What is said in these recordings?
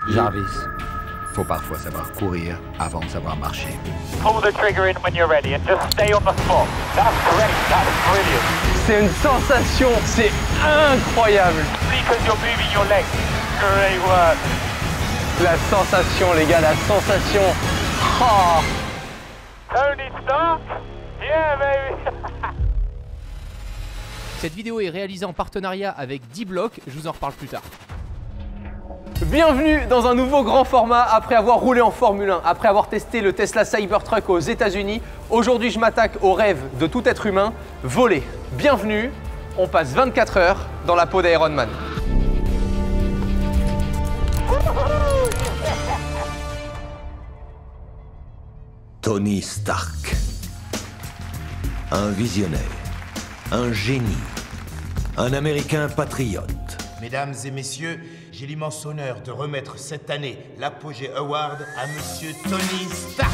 Jarvis, faut parfois savoir courir avant de savoir marcher. Pull the trigger in when you're ready and just stay on the spot. That's great, that's brilliant. C'est une sensation, c'est incroyable. Because you're moving your legs. Great work. La sensation, les gars, la sensation. Oh. Tony Stark? Yeah, baby. Cette vidéo est réalisée en partenariat avec D-Block, je vous en reparle plus tard. Bienvenue dans un nouveau grand format après avoir roulé en Formule 1, après avoir testé le Tesla Cybertruck aux États-Unis. Aujourd'hui, je m'attaque au rêve de tout être humain, voler. Bienvenue, on passe 24 heures dans la peau d'Iron Man. Tony Stark. Un visionnaire, un génie, un Américain patriote. Mesdames et messieurs, j'ai l'immense honneur de remettre cette année l'Apogée Award à Monsieur Tony Stark.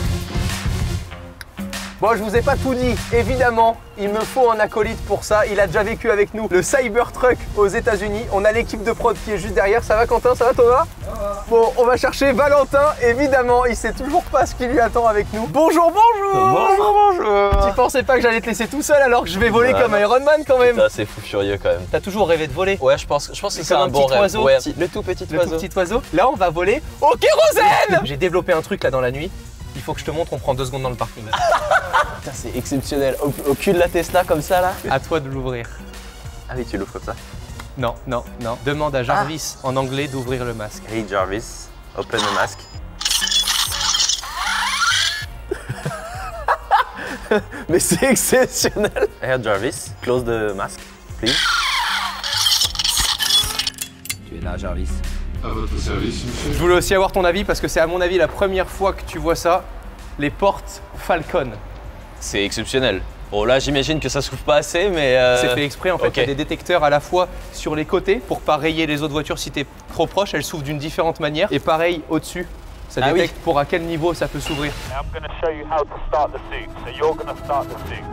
Bon, je vous ai pas tout dit, évidemment, il me faut un acolyte pour ça. Il a déjà vécu avec nous le Cybertruck aux États-Unis. On a l'équipe de prod qui est juste derrière. Ça va Quentin? Ça va Thomas? Bon, on va chercher Valentin, évidemment, il sait toujours pas ce qui lui attend avec nous. Bonjour, bonjour! Bonjour, bonjour! Tu pensais pas que j'allais te laisser tout seul alors que je vais voler comme Iron Man quand même? Ça, c'est fou furieux quand même. T'as toujours rêvé de voler? Ouais, je pense que c'est un bon petit rêve. oiseau. Ouais, le tout petit Le oiseau. tout petit oiseau. Là, on va voler au kérosène! J'ai développé un truc là dans la nuit. Il faut que je te montre, on prend 2 secondes dans le parking. Putain, c'est exceptionnel. Au cul de la Tesla comme ça là. À toi de l'ouvrir. Ah oui, tu l'ouvres comme ça. Non, non, non. Demande à Jarvis en anglais d'ouvrir le masque. Hey Jarvis, open the mask. Mais c'est exceptionnel. Hey Jarvis, close the mask, please. Tu es là, Jarvis? À votre service, monsieur. Je voulais aussi avoir ton avis parce que c'est à mon avis la première fois que tu vois ça. Les portes Falcon. C'est exceptionnel. Bon là j'imagine que ça s'ouvre pas assez mais... C'est fait exprès en fait, ok. Il y a des détecteurs à la fois sur les côtés pour pas rayer les autres voitures si t'es trop proche, elles s'ouvrent d'une différente manière. Et pareil au-dessus, ça Ah détecte pour à quel niveau ça peut s'ouvrir. Now I'm going to show you how to start the suit. So you're going to start the suit.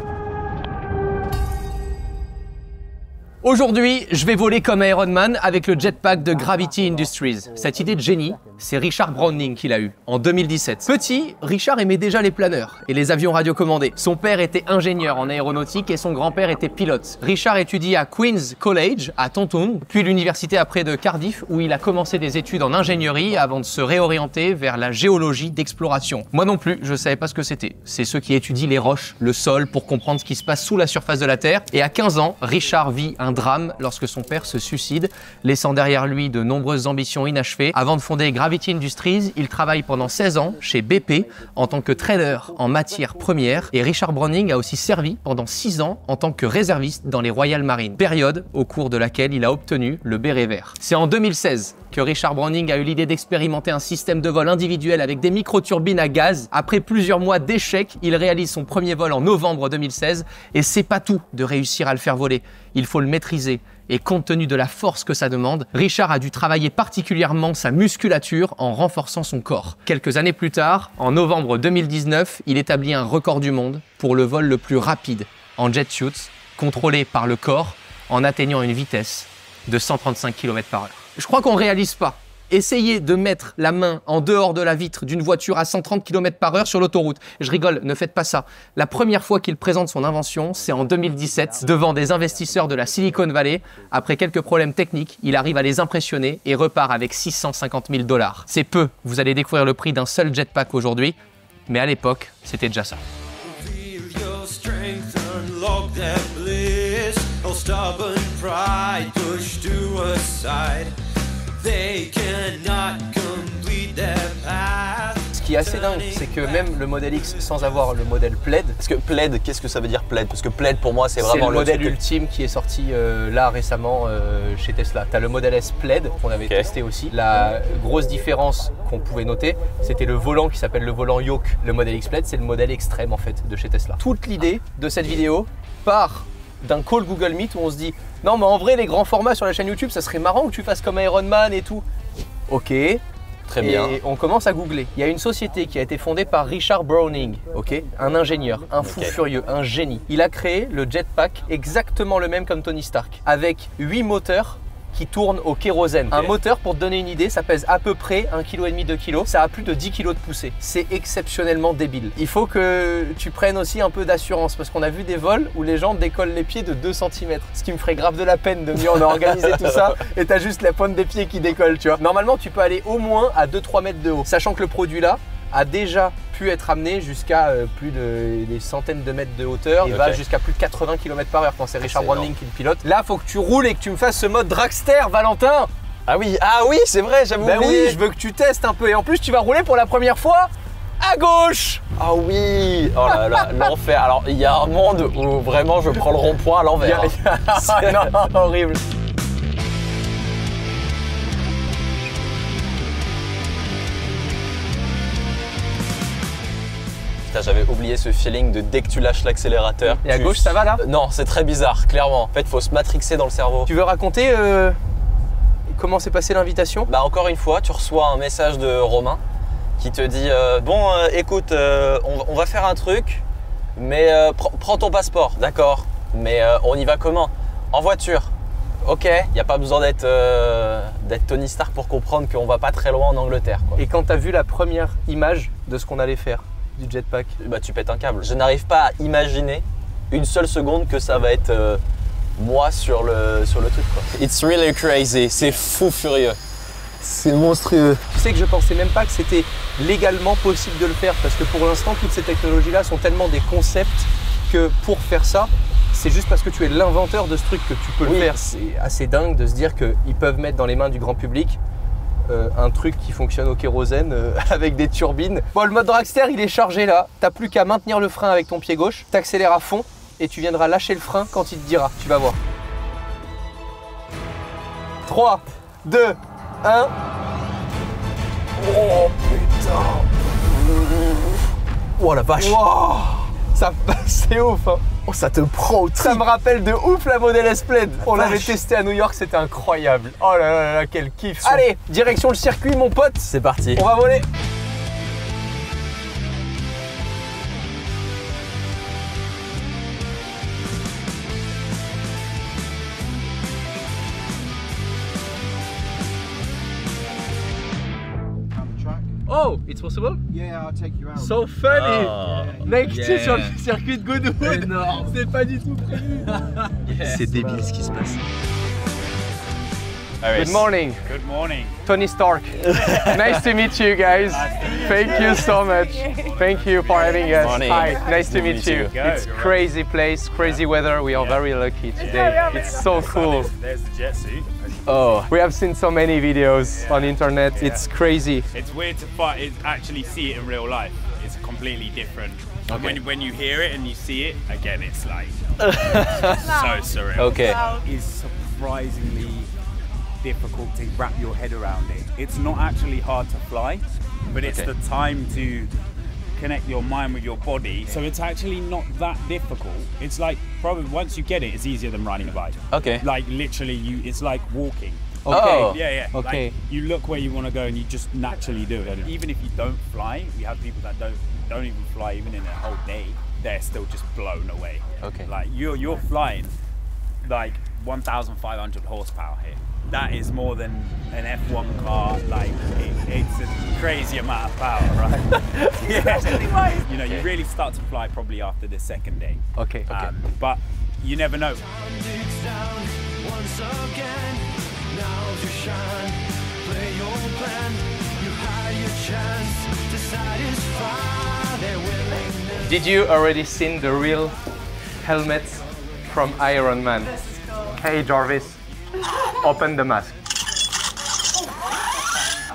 Aujourd'hui, je vais voler comme Iron Man avec le jetpack de Gravity Industries. Cette idée de génie, c'est Richard Browning qui l'a eue en 2017. Petit, Richard aimait déjà les planeurs et les avions radiocommandés. Son père était ingénieur en aéronautique et son grand-père était pilote. Richard étudie à Queen's College à Taunton, puis l'université après de Cardiff où il a commencé des études en ingénierie avant de se réorienter vers la géologie d'exploration. Moi non plus, je savais pas ce que c'était. C'est ceux qui étudient les roches, le sol pour comprendre ce qui se passe sous la surface de la Terre. Et à 15 ans, Richard vit un drame lorsque son père se suicide, laissant derrière lui de nombreuses ambitions inachevées. Avant de fonder Gravity Industries, il travaille pendant 16 ans chez BP en tant que trader en matières premières et Richard Browning a aussi servi pendant 6 ans en tant que réserviste dans les Royal Marines, période au cours de laquelle il a obtenu le béret vert. C'est en 2016 que Richard Browning a eu l'idée d'expérimenter un système de vol individuel avec des microturbines à gaz. Après plusieurs mois d'échecs, il réalise son premier vol en novembre 2016 et c'est pas tout de réussir à le faire voler. Il faut le maîtriser et compte tenu de la force que ça demande, Richard a dû travailler particulièrement sa musculature en renforçant son corps. Quelques années plus tard, en novembre 2019, il établit un record du monde pour le vol le plus rapide en jet suit, contrôlé par le corps en atteignant une vitesse de 135 km/h. Je crois qu'on réalise pas. Essayez de mettre la main en dehors de la vitre d'une voiture à 130 km/h sur l'autoroute. Je rigole, ne faites pas ça. La première fois qu'il présente son invention, c'est en 2017, devant des investisseurs de la Silicon Valley. Après quelques problèmes techniques, il arrive à les impressionner et repart avec 650 000 $. C'est peu, vous allez découvrir le prix d'un seul jetpack aujourd'hui, mais à l'époque, c'était déjà ça. Ce qui est assez dingue, c'est que même le modèle X sans avoir le modèle Plaid, Parce que plaid, qu'est-ce que ça veut dire plaid? Parce que plaid pour moi c'est vraiment le modèle truc- ultime qui est sorti là récemment chez Tesla. Tu as le modèle S Plaid qu'on avait testé aussi. La grosse différence qu'on pouvait noter, c'était le volant qui s'appelle le volant Yoke. Le modèle X Plaid, c'est le modèle extrême en fait de chez Tesla. Toute l'idée de cette vidéo part d'un call Google Meet où on se dit non mais en vrai les grands formats sur la chaîne YouTube ça serait marrant que tu fasses comme Iron Man et tout. Ok. Très bien. Et on commence à googler. Il y a une société qui a été fondée par Richard Browning, ok, un ingénieur, un fou furieux, un génie. Il a créé le jetpack exactement le même comme Tony Stark, avec 8 moteurs qui tourne au kérosène. Un moteur, pour te donner une idée, ça pèse à peu près 1,5 kg, 2 kg. Ça a plus de 10 kg de poussée. C'est exceptionnellement débile. Il faut que tu prennes aussi un peu d'assurance parce qu'on a vu des vols où les gens décollent les pieds de 2 cm. Ce qui me ferait grave de la peine de me dire on a organisé tout ça et t'as juste la pointe des pieds qui décolle, tu vois. Normalement, tu peux aller au moins à 2-3 mètres de haut. Sachant que le produit là a déjà pu être amené jusqu'à plus de des centaines de mètres de hauteur et va jusqu'à plus de 80 km/h quand c'est Richard Browning qui le pilote. Là, faut que tu roules et que tu me fasses ce mode dragster, Valentin. Ah oui, c'est vrai, j'avais oublié. Oui, je veux que tu testes un peu. Et en plus, tu vas rouler pour la première fois à gauche. Ah oui. Oh là là, l'enfer. Alors, il y a un monde où vraiment je prends le rond-point à l'envers. Non, horrible. Putain, j'avais oublié ce feeling de dès que tu lâches l'accélérateur. Et à gauche, ça va là? Non, c'est très bizarre, clairement. En fait, il faut se matrixer dans le cerveau. Tu veux raconter comment s'est passée l'invitation? Bah encore une fois, tu reçois un message de Romain qui te dit écoute, on va faire un truc, mais prends ton passeport, d'accord. Mais on y va comment? En voiture. Ok, il n'y a pas besoin d'être Tony Stark pour comprendre qu'on va pas très loin en Angleterre, quoi. Et quand tu as vu la première image de ce qu'on allait faire, du jetpack, bah tu pètes un câble. Je n'arrive pas à imaginer une seule seconde que ça va être moi sur le truc, quoi. It's really crazy, c'est fou furieux. C'est monstrueux. Tu sais que je pensais même pas que c'était légalement possible de le faire parce que pour l'instant, toutes ces technologies-là sont tellement des concepts que pour faire ça, c'est juste parce que tu es l'inventeur de ce truc que tu peux le faire. C'est assez dingue de se dire qu'ils peuvent mettre dans les mains du grand public un truc qui fonctionne au kérosène avec des turbines. Bon, le mode dragster, il est chargé là. T'as plus qu'à maintenir le frein avec ton pied gauche, t'accélères à fond et tu viendras lâcher le frein quand il te dira. Tu vas voir. 3, 2, 1. Oh putain. Oh la vache. Wow. Ça, c'est ouf, hein. Oh, ça te prend au trip. Ça me rappelle de ouf la Model S Plaid. On l'avait testé à New York, c'était incroyable. Oh là là là, quel kiff. Allez, direction le circuit, mon pote. C'est parti. On va voler. Oh, it's possible? Yeah, I'll take you out. So funny! Mec, tu sais, sur le circuit de Goodwood, c'est pas du tout prévu. C'est débile ce qui se passe. Good morning. Good morning. Tony Stark. Nice to meet you guys. Thank you so much. Thank you for having us. Hi, nice to meet you. It's crazy place, crazy weather. We are very lucky today. It's so cool. There's the jet suit. Oh, we have seen so many videos on internet. It's crazy. It's weird to actually see it in real life. It's completely different. Okay. When you hear it and you see it, again, it's like so surreal. Okay. It's surprisingly difficult to wrap your head around it. It's not actually hard to fly, but it's the time to connect your mind with your body. So it's actually not that difficult. It's like probably once you get it, it's easier than riding a bike. Okay. Like literally, it's like walking. Okay. Oh. Yeah, yeah. Okay. Like, you look where you want to go and you just naturally do it. Even if you don't fly, we have people that don't even fly even in a whole day. They're still just blown away. Okay. Like you're flying like 1,500 horsepower here. That is more than an F1 car. Like it's a crazy amount of power, right? Yeah. You know, you really start to fly probably after the second day. Okay. But you never know. Did you already seen the real helmet from Iron Man? Hey Jarvis, open the mask.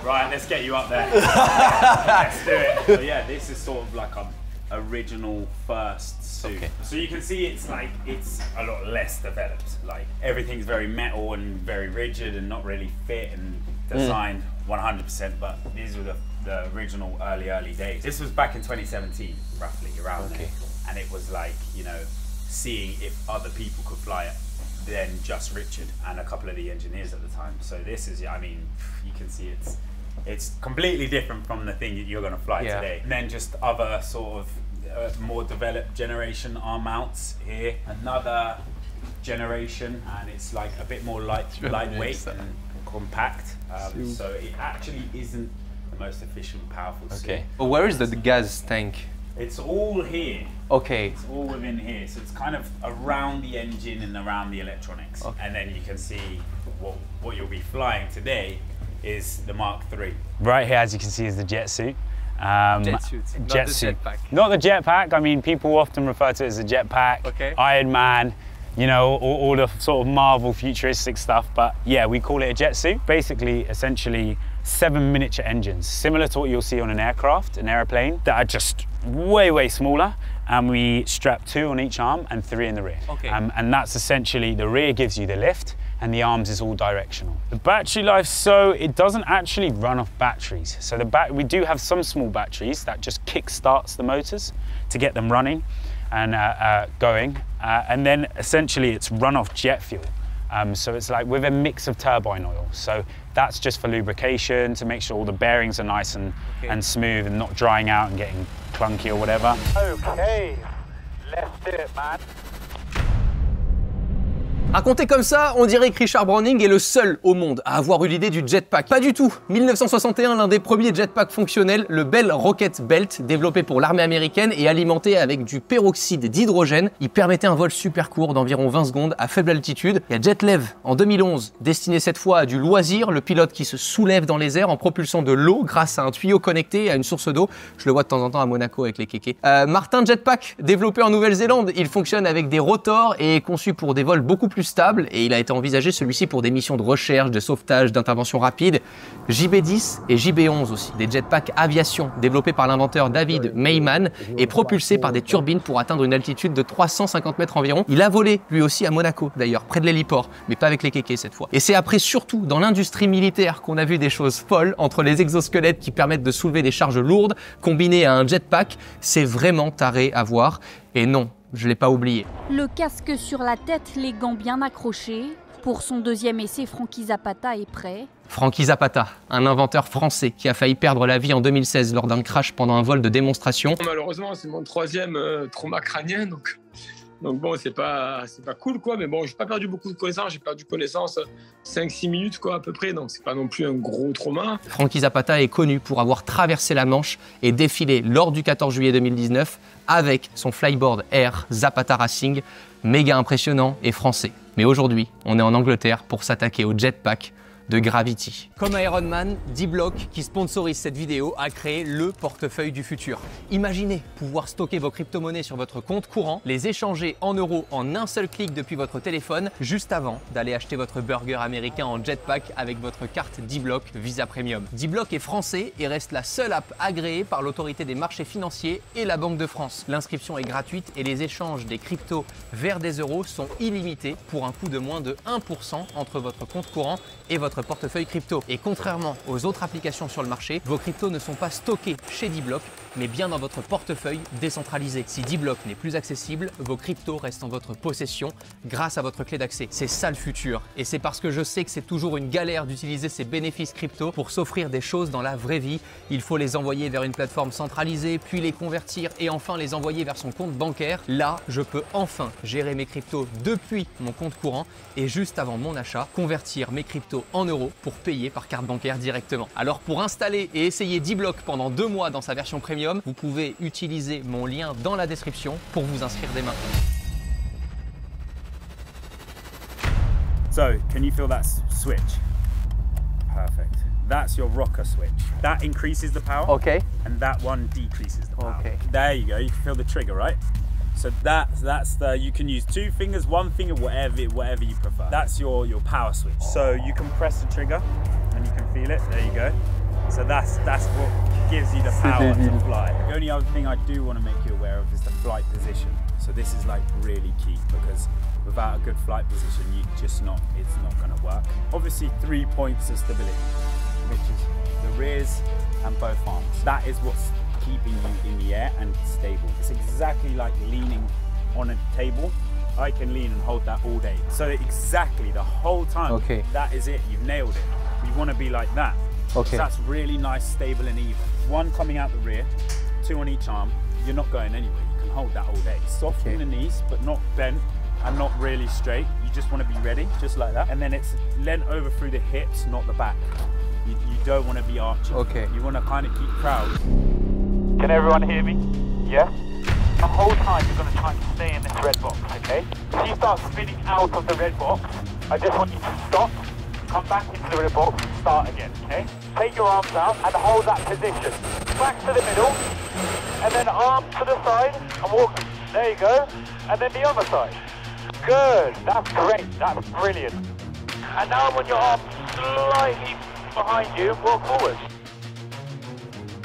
Right, let's get you up there. Let's do it. So yeah, this is sort of like an original first suit. Okay. So you can see it's a lot less developed. Like everything's very metal and very rigid and not really fit and designed 100%, but these were the original early days. This was back in 2017, roughly around there. And it was like, you know, seeing if other people could fly it than just Richard and a couple of the engineers at the time. So this is, I mean, you can see it's completely different from the thing that you're going to fly today. And then just other sort of more developed generation arm mounts here. Another generation, and it's like a bit more lightweight and compact. So it actually isn't the most efficient, powerful suit. Okay. But where is the gas tank? It's all here. Okay. It's all within here. So it's kind of around the engine and around the electronics. Okay. And then you can see what you'll be flying today is the Mark III. Right here, as you can see, is the jet suit. Jet suit, not the jetpack. Not the jetpack. I mean, people often refer to it as a jetpack, okay. Iron Man, you know, all the sort of Marvel futuristic stuff. But yeah, we call it a jet suit. Basically, essentially, 7 miniature engines, similar to what you'll see on an aircraft, an airplane, that are just way smaller. And we strap 2 on each arm and 3 in the rear. Okay. And that's essentially, the rear gives you the lift, and the arms is all directional. The battery life, so it doesn't actually run off batteries. So we do have some small batteries that just kick starts the motors to get them running and going. And then essentially it's run off jet fuel. So it's like with a mix of turbine oil. So that's just for lubrication, to make sure all the bearings are nice and smooth and not drying out and getting clunky or whatever. Okay, let's do it, man. Raconté comme ça, on dirait que Richard Browning est le seul au monde à avoir eu l'idée du jetpack. Pas du tout. 1961, l'un des premiers jetpacks fonctionnels, le Bell Rocket Belt, développé pour l'armée américaine et alimenté avec du peroxyde d'hydrogène. Il permettait un vol super court d'environ 20 secondes à faible altitude. Il y a JetLev en 2011, destiné cette fois à du loisir, le pilote qui se soulève dans les airs en propulsant de l'eau grâce à un tuyau connecté à une source d'eau. Je le vois de temps en temps à Monaco avec les kékés. Martin Jetpack, développé en Nouvelle-Zélande, il fonctionne avec des rotors et est conçu pour des vols beaucoup plus stable, et il a été envisagé celui-ci pour des missions de recherche, de sauvetage, d'intervention rapide. JB-10 et JB-11 aussi, des jetpacks aviation développés par l'inventeur David Mayman et propulsés par des turbines pour atteindre une altitude de 350 mètres environ. Il a volé lui aussi à Monaco d'ailleurs, près de l'héliport, mais pas avec les kékés cette fois. Et c'est après surtout dans l'industrie militaire qu'on a vu des choses folles, entre les exosquelettes qui permettent de soulever des charges lourdes, combinés à un jetpack. C'est vraiment taré à voir, et non, je l'ai pas oublié. Le casque sur la tête, les gants bien accrochés. Pour son deuxième essai, Frankie Zapata est prêt. Frankie Zapata, un inventeur français qui a failli perdre la vie en 2016 lors d'un crash pendant un vol de démonstration. Malheureusement, c'est mon 3e trauma crânien, donc bon, c'est pas cool, quoi. Mais bon, j'ai pas perdu beaucoup de connaissances, j'ai perdu connaissance 5-6 minutes, quoi, à peu près, donc c'est pas non plus un gros trauma. Frankie Zapata est connu pour avoir traversé la Manche et défilé lors du 14 juillet 2019 avec son flyboard Air Zapata Racing, méga impressionnant et français. Mais aujourd'hui, on est en Angleterre pour s'attaquer au jetpack de Gravity. Comme Ironman, D-Block, qui sponsorise cette vidéo, a créé le portefeuille du futur. Imaginez pouvoir stocker vos crypto-monnaies sur votre compte courant, les échanger en euros en un seul clic depuis votre téléphone, juste avant d'aller acheter votre burger américain en jetpack avec votre carte D-Block Visa Premium. D-Block est français et reste la seule app agréée par l'autorité des marchés financiers et la Banque de France. L'inscription est gratuite et les échanges des cryptos vers des euros sont illimités pour un coût de moins de 1% entre votre compte courant et votre portefeuille crypto. Et contrairement aux autres applications sur le marché, vos cryptos ne sont pas stockés chez D-Block, mais bien dans votre portefeuille décentralisé. Si D-Block n'est plus accessible, vos cryptos restent en votre possession grâce à votre clé d'accès. C'est ça le futur. Et c'est parce que je sais que c'est toujours une galère d'utiliser ces bénéfices crypto pour s'offrir des choses dans la vraie vie. Il faut les envoyer vers une plateforme centralisée, puis les convertir et enfin les envoyer vers son compte bancaire. Là, je peux enfin gérer mes cryptos depuis mon compte courant et juste avant mon achat, convertir mes cryptos en euros pour payer par carte bancaire directement. Alors pour installer et essayer D-Block pendant 2 mois dans sa version premium, vous pouvez utiliser mon lien dans la description pour vous inscrire dès maintenant. So, can you feel that switch? Perfect. That's your rocker switch. That increases the power. Okay. And that one decreases the power. Okay. There you go. You can feel the trigger, right? So that's the, you can use 2 fingers, 1 finger, whatever you prefer. That's your power switch. So you can press the trigger and you can feel it. There you go. So that's what gives you the power to fly. The only other thing I do want to make you aware of is the flight position. So this is like really key because without a good flight position, it's not going to work. Obviously 3 points of stability, which is the rears and both arms. That is what's keeping you in the air and stable. It's exactly like leaning on a table. I can lean and hold that all day. So exactly the whole time. Okay. That is it. You've nailed it. You want to be like that. Okay. So that's really nice, stable and even. 1 coming out the rear, 2 on each arm. You're not going anywhere. You can hold that all day. Soft in the knees, but not bent. and not really straight. You just want to be ready, just like that. And then it's leant over through the hips, not the back. You don't want to be arching. Okay. You want to kind of keep proud. Can everyone hear me? Yeah? The whole time you're going to try and stay in this red box, okay? If you start spinning out of the red box, I just want you to stop, come back into the red box, and start again, okay? Take your arms out and hold that position. Back to the middle, and then arms to the side, and walk. There you go. And then the other side. Good. That's great. That's brilliant. And now I want your arms slightly behind you and walk forward.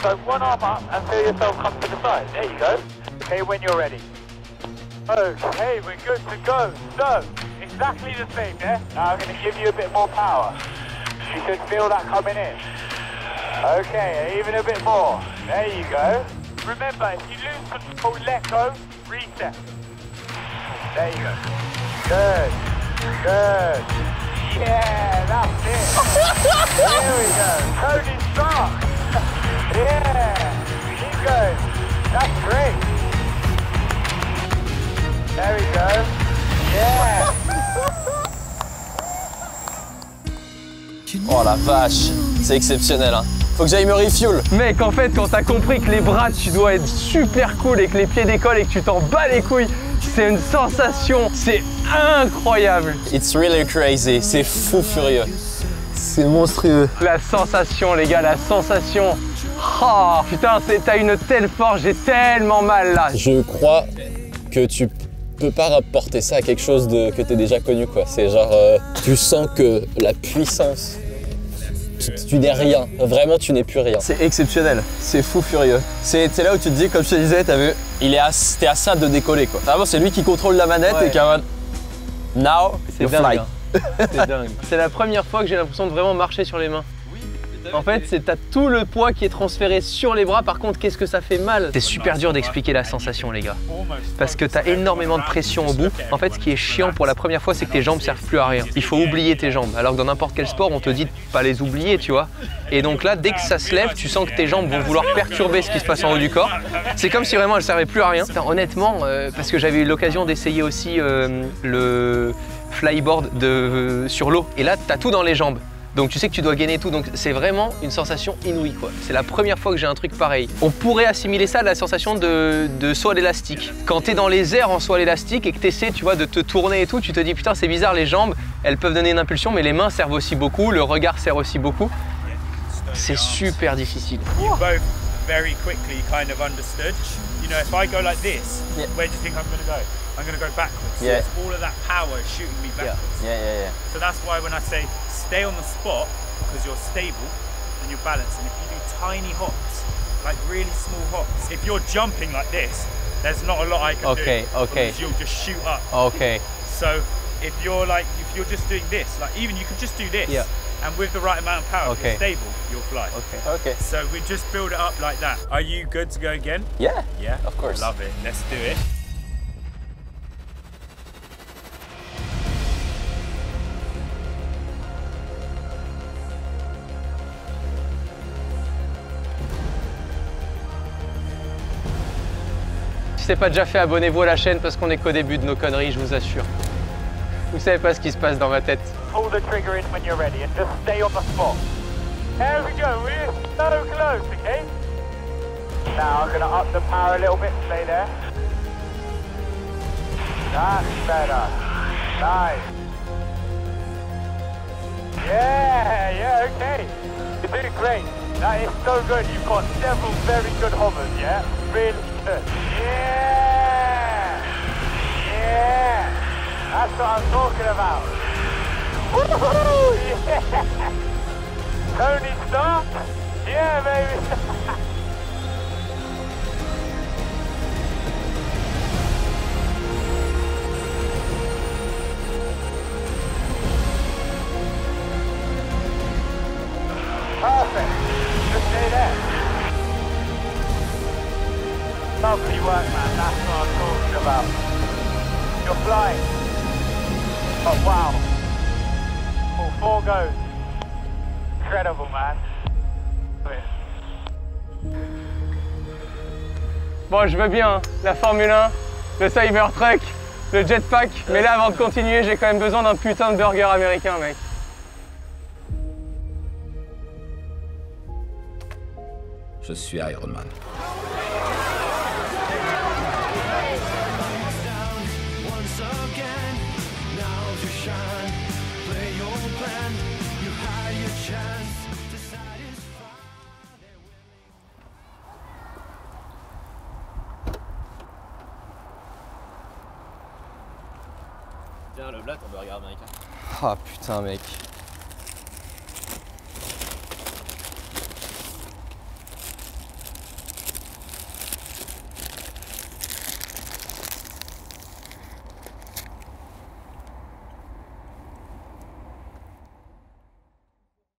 So one arm up and feel yourself come to the side. There you go. Okay, when you're ready. Okay, we're good to go. So, exactly the same, yeah? Now I'm going to give you a bit more power. You can feel that coming in. Okay, even a bit more. There you go. Remember, if you lose control, let go, reset. There you go. Good. Good. Yeah, that's it. Here we go. Tony Stark. Yeah. Keep going. That's great. There we go. Yeah. Oh la vache, c'est exceptionnel hein. Faut que j'aille me refuel. Mec, en fait, quand t'as compris que les bras, tu dois être super cool et que les pieds décollent et que tu t'en bats les couilles, c'est une sensation, c'est incroyable. It's really crazy, c'est fou furieux. C'est monstrueux. La sensation, les gars, la sensation. Oh, putain, t'as une telle force, j'ai tellement mal là. Je crois que tu peux pas rapporter ça à quelque chose que t'es déjà connu, quoi. C'est genre, tu sens que la puissance, tu n'es rien. Vraiment, tu n'es plus rien. C'est exceptionnel. C'est fou furieux. C'est là où tu te dis, comme je te disais, t'as vu, t'es à ça de décoller, quoi. Vraiment, c'est lui qui contrôle la manette et qui a now, you fly. C'est dingue. C'est la première fois que j'ai l'impression de vraiment marcher sur les mains. En fait, t'as tout le poids qui est transféré sur les bras. Par contre, qu'est-ce que ça fait mal. C'est super dur d'expliquer la sensation, les gars. Parce que t'as énormément de pression au bout. En fait, ce qui est chiant pour la première fois, c'est que tes jambes servent plus à rien. Il faut oublier tes jambes. Alors que dans n'importe quel sport, on te dit de pas les oublier, tu vois. Et donc là, dès que ça se lève, tu sens que tes jambes vont vouloir perturber ce qui se passe en haut du corps. C'est comme si vraiment elles servaient plus à rien. Enfin, honnêtement, parce que j'avais eu l'occasion d'essayer aussi le flyboard sur l'eau. Et là, t'as tout dans les jambes. Donc tu sais que tu dois gainer tout, donc c'est vraiment une sensation inouïe quoi. C'est la première fois que j'ai un truc pareil. On pourrait assimiler ça à la sensation de saut à l'élastique. Quand t'es dans les airs en saut à l'élastique et que t'essaies, tu vois, de te tourner et tout, tu te dis putain c'est bizarre, les jambes, elles peuvent donner une impulsion, mais les mains servent aussi beaucoup, le regard sert aussi beaucoup. C'est super difficile. You both very quickly kind of understood. You know, if I go like this, where do you think I'm going to go? I'm going to go backwards. Yeah. So it's all of that power shooting me backwards. Yeah. So that's why when I say stay on the spot, because you're stable and you're balanced, and if you do tiny hops, like really small hops, if you're jumping like this, there's not a lot I can do. Okay. Because you'll just shoot up. Okay. So if you're just doing this, like even you could just do this, and with the right amount of power, if you're stable, you'll fly. Okay. So we just build it up like that. Are you good to go again? Yeah. Yeah. Of course. Love it. Let's do it. Si c'est pas déjà fait, abonnez-vous à la chaîne parce qu'on est qu'au début de nos conneries, je vous assure. Vous savez pas ce qui se passe dans ma tête. Pull the trigger in when you're ready and just stay on the spot. There we go, we're so close, okay? Now I'm gonna up the power a little bit, stay there. That's better. Nice. Yeah, okay. You're doing great. That is so good. You've got several very good hovers, yeah? Really good. Yeah! That's what I'm talking about. Woohoo! Yeah! Tony Stark? Yeah, baby! Perfect. Just stay there. Lovely work, man. That's what I'm talking about. You're flying. Oh, wow. All 4 goes. Incredible, man. Bon, je veux bien, hein. La Formule 1, le Cybertruck, le jetpack. Mais là, avant de continuer, j'ai quand même besoin d'un putain de burger américain, mec. Je suis Iron Man. Tiens, le Blatt, on burger américain. Ah putain, mec.